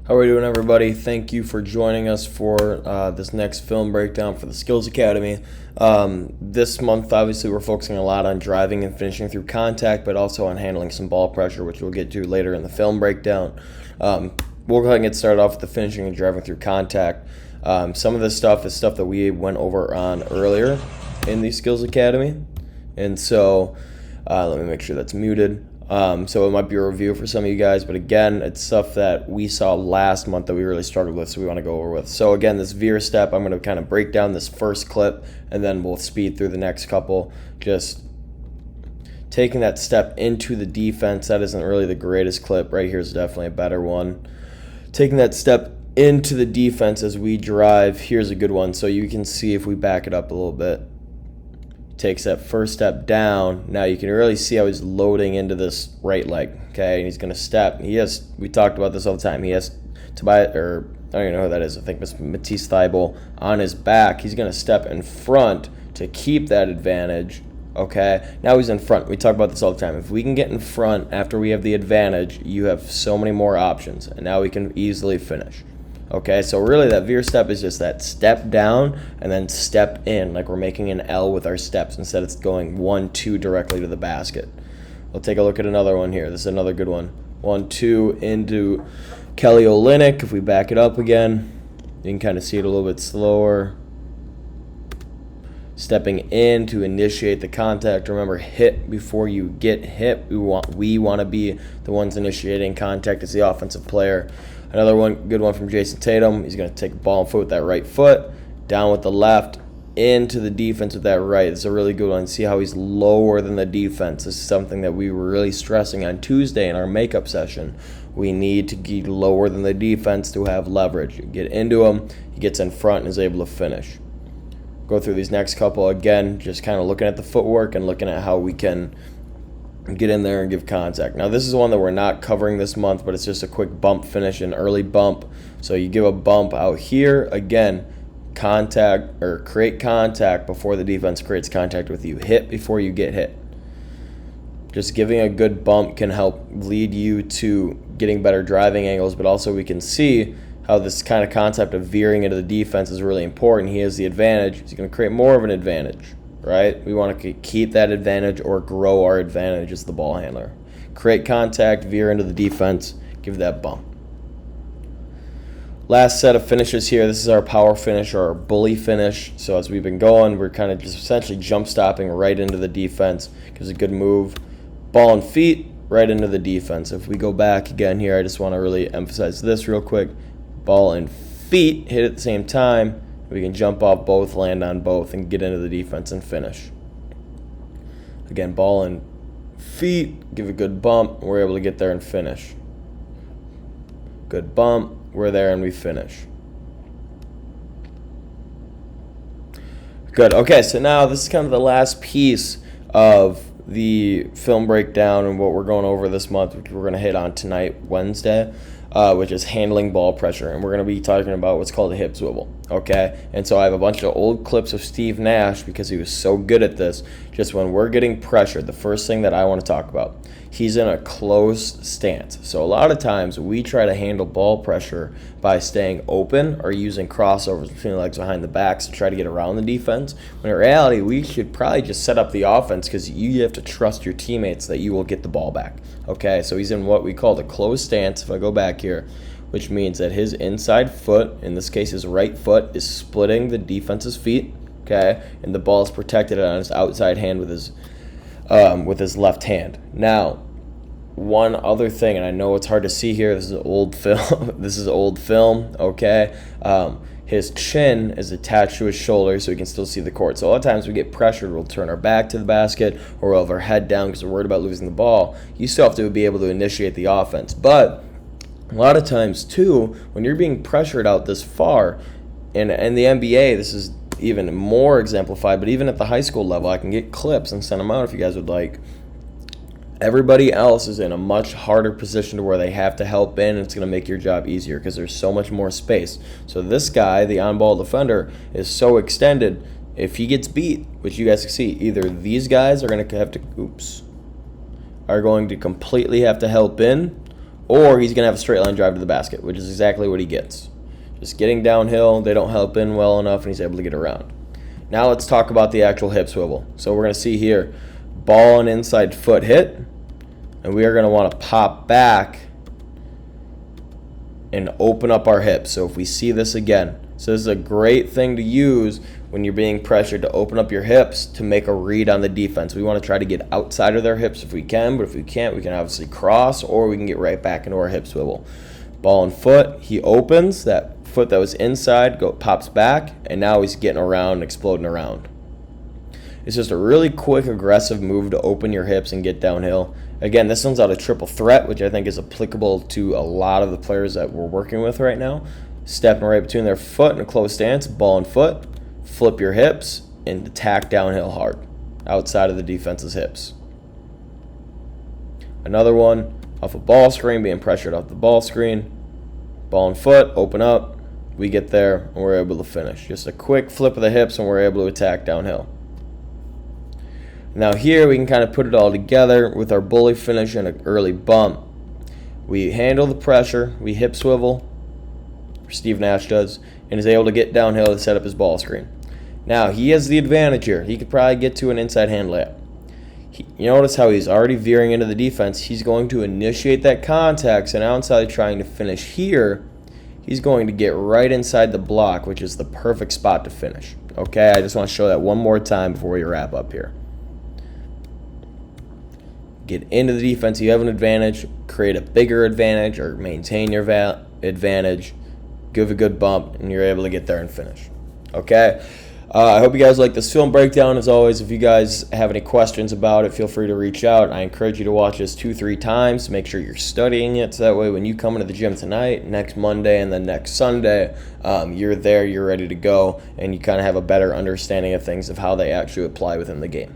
How are we doing, everybody? Thank you for joining us for this next film breakdown for the Skills Academy. This month, obviously, we're focusing a lot on driving and finishing through contact, but also on handling some ball pressure, which we'll get to later in the film breakdown. We'll go ahead and get started off with the finishing and driving through contact. Some of this stuff is stuff that we went over on earlier in the Skills Academy, and so let me make sure that's muted. So it might be a review for some of you guys, but again, it's stuff that we saw last month that we really struggled with, so we want to go over with. So again, this veer step, I'm going to kind of break down this first clip, and then we'll speed through the next couple. Just taking that step into the defense, that isn't really the greatest clip. Right here is definitely a better one. Taking that step into the defense as we drive, here's a good one. So you can see if we back it up a little bit. Takes that first step down. Now you can really see how he's loading into this right leg, okay? And he's going to step. We talked about this all the time. He has Tobias, or I don't even know who that is. I think it's Matisse Thybulle on his back. He's going to step in front to keep that advantage, okay? Now he's in front. We talk about this all the time. If we can get in front after we have the advantage, you have so many more options, and now we can easily finish. Okay, so really that veer step is just that step down and then step in, like we're making an L with our steps instead of going 1-2 directly to the basket. We'll take a look at another one here. This is another good one. 1-2 into Kelly Olynyk. If we back it up again, you can kind of see it a little bit slower. Stepping in to initiate the contact. Remember, hit before you get hit. We want to be the ones initiating contact as the offensive player. Another one, good one from Jason Tatum. He's going to take a ball and foot with that right foot, down with the left, into the defense with that right. It's a really good one. See how he's lower than the defense. This is something that we were really stressing on Tuesday in our makeup session. We need to get lower than the defense to have leverage. You get into him, he gets in front and is able to finish. Go through these next couple again, just kind of looking at the footwork and looking at how we can get in there and give contact. Now this is one that we're not covering this month, but it's just a quick bump finish, an early bump. So you give a bump out here, again, contact or create contact before the defense creates contact with you. Hit before you get hit. Just giving a good bump can help lead you to getting better driving angles, but also we can see how this kind of concept of veering into the defense is really important. He has the advantage. He's going to create more of an advantage. Right? We want to keep that advantage or grow our advantage as the ball handler. Create contact, veer into the defense, give that bump. Last set of finishes here. This is our power finish or our bully finish. So as we've been going, we're kind of just essentially jump stopping right into the defense. Gives a good move. Ball and feet right into the defense. If we go back again here, I just want to really emphasize this real quick. Ball and feet hit at the same time. We can jump off both, land on both, and get into the defense and finish. Again, ball and feet, give a good bump, we're able to get there and finish. Good bump, we're there and we finish. Good, okay, so now this is kind of the last piece of the film breakdown and what we're going over this month, which we're going to hit on tonight, Wednesday. Which is handling ball pressure, and we're going to be talking about what's called a hip swivel, okay? And so I have a bunch of old clips of Steve Nash because he was so good at this. Just when we're getting pressured, the first thing that I want to talk about, he's in a closed stance. So a lot of times we try to handle ball pressure by staying open or using crossovers between the legs behind the backs to try to get around the defense. When in reality, we should probably just set up the offense because you have to trust your teammates that you will get the ball back. Okay, so he's in what we call the closed stance, if I go back here, which means that his inside foot, in this case his right foot, is splitting the defense's feet, okay, and the ball is protected on his outside hand with his left hand. Now, one other thing, and I know it's hard to see here, this is old film, okay, his chin is attached to his shoulder so he can still see the court. So a lot of times we get pressured, we'll turn our back to the basket or we'll have our head down because we're worried about losing the ball. You still have to be able to initiate the offense. But a lot of times too, when you're being pressured out this far, and in the NBA this is even more exemplified, but even at the high school level, I can get clips and send them out if you guys would like. Everybody else is in a much harder position to where they have to help in, and it's going to make your job easier because there's so much more space. So this guy, the on-ball defender, is so extended. If he gets beat, which you guys can see, either these guys are going to completely have to help in, or he's going to have a straight line drive to the basket, which is exactly what he gets. Just getting downhill, they don't help in well enough, and he's able to get around. Now let's talk about the actual hip swivel. So we're going to see here, ball and inside foot hit, and we are going to want to pop back and open up our hips. So if we see this again, so this is a great thing to use when you're being pressured, to open up your hips to make a read on the defense. We want to try to get outside of their hips if we can, but if we can't, we can obviously cross, or we can get right back into our hip swivel. Ball and foot, he opens, that foot that was inside pops back, and now he's getting around and exploding around. It's just a really quick, aggressive move to open your hips and get downhill. Again, this one's out of triple threat, which I think is applicable to a lot of the players that we're working with right now. Stepping right between their foot in a closed stance, ball and foot, flip your hips, and attack downhill hard, outside of the defense's hips. Another one, off a ball screen, being pressured off the ball screen, ball and foot, open up, we get there, and we're able to finish. Just a quick flip of the hips, and we're able to attack downhill. Now here we can kind of put it all together with our bully finish and an early bump. We handle the pressure, we hip swivel, Steve Nash does, and is able to get downhill to set up his ball screen. Now he has the advantage here. He could probably get to an inside hand layup. You notice how he's already veering into the defense. He's going to initiate that contact, so now instead of trying to finish here, he's going to get right inside the block, which is the perfect spot to finish. Okay, I just want to show that one more time before we wrap up here. Get into the defense, you have an advantage, create a bigger advantage or maintain your advantage, give a good bump, and you're able to get there and finish. Okay, I hope you guys like this film breakdown. As always, if you guys have any questions about it, feel free to reach out. I encourage you to watch this 2-3 times. Make sure you're studying it, so that way when you come into the gym tonight, next Monday, and then next Sunday, you're there, you're ready to go, and you kind of have a better understanding of things, of how they actually apply within the game.